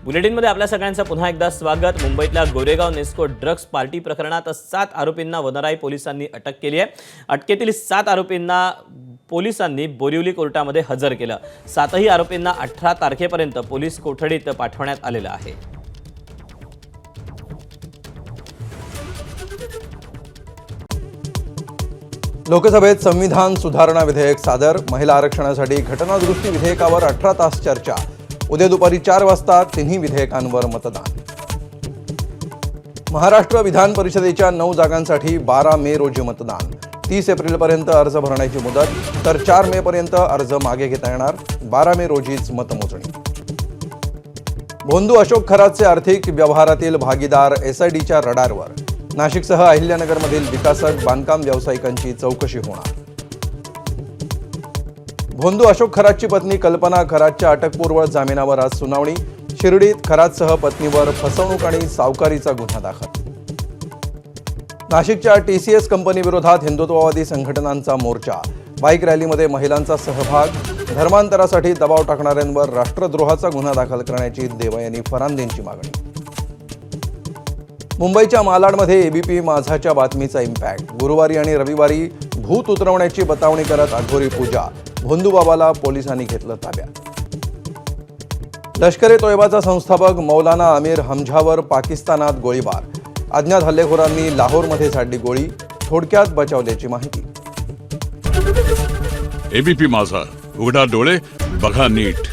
बुलेटिनमध्ये आपल्या सगळ्यांचं पुन्हा एकदा स्वागत। मुंबईतल्या गोरेगाव नेस्को ड्रग्ज पार्टी प्रकरणात 7 आरोपींना वनराई पोलिसांनी अटक केली आहे। अटकेतील 7 आरोपींना पोलिसांनी बोरिवली कोर्टामध्ये हजर केलं। 7ही आरोपींना 18 तारखेपर्यंत पोलीस कोठडीत पाठवण्यात आलेलं आहे। लोकसभेत संविधान सुधारणा विधेयक सादर। महिला आरक्षणासाठी घटनादुरुस्ती विधेयकावर 18 तास चर्चा। उद्या दुपारी 4 वाजता तिन्ही विधेयकांवर मतदान। महाराष्ट्र विधान परिषदेच्या 9 जागांसाठी 12 मे रोजी मतदान। 30 एप्रिलपर्यंत अर्ज भरण्याची मुदत, तर 4 मे पर्यंत अर्ज मागे घेता येणार। 12 मे रोजीच मतमोजणी। भोंदू अशोक खरातचे आर्थिक व्यवहारातील भागीदार एसआयडीच्या रडारवर। नाशिकसह अहिल्यानगरमधील विकासक बांधकाम व्यावसायिकांची चौकशी होणार। भोंदू अशोक खरातची पत्नी कल्पना खरातच्या अटकपूर्व जामिनावर आज सुनावणी। शिर्डीत खरातसह पत्नीवर फसवणूक आणि सावकारीचा गुन्हा दाखल। नाशिकच्या टीसीएस कंपनी विरोधात हिंदुत्ववादी संघटनांचा मोर्चा। बाईक रॅलीमध्ये महिलांचा सहभाग। धर्मांतरासाठी दबाव टाकणाऱ्यांवर राष्ट्रद्रोहाचा गुन्हा दाखल करण्याची देवयानी फरांदेंची मागणी। मुंबईच्या मालाडमध्ये एबीपी माझाच्या बातमीचा इम्पॅक्ट। गुरुवारी आणि रविवारी भूत उतरवण्याची बतावणी करत अघोरी पूजा। भोंदूबाबाला पोलिसांनी घेतलं ताब्यात। लष्कर ए तोयबाचा संस्थापक मौलाना आमिर हमझावर पाकिस्तानात गोळीबार। अज्ञात हल्लेखोरांनी लाहोरमध्ये झाडली गोळी। थोडक्यात बचावल्याची माहिती। एबीपी माझा, उघडा डोळे बघा नीट।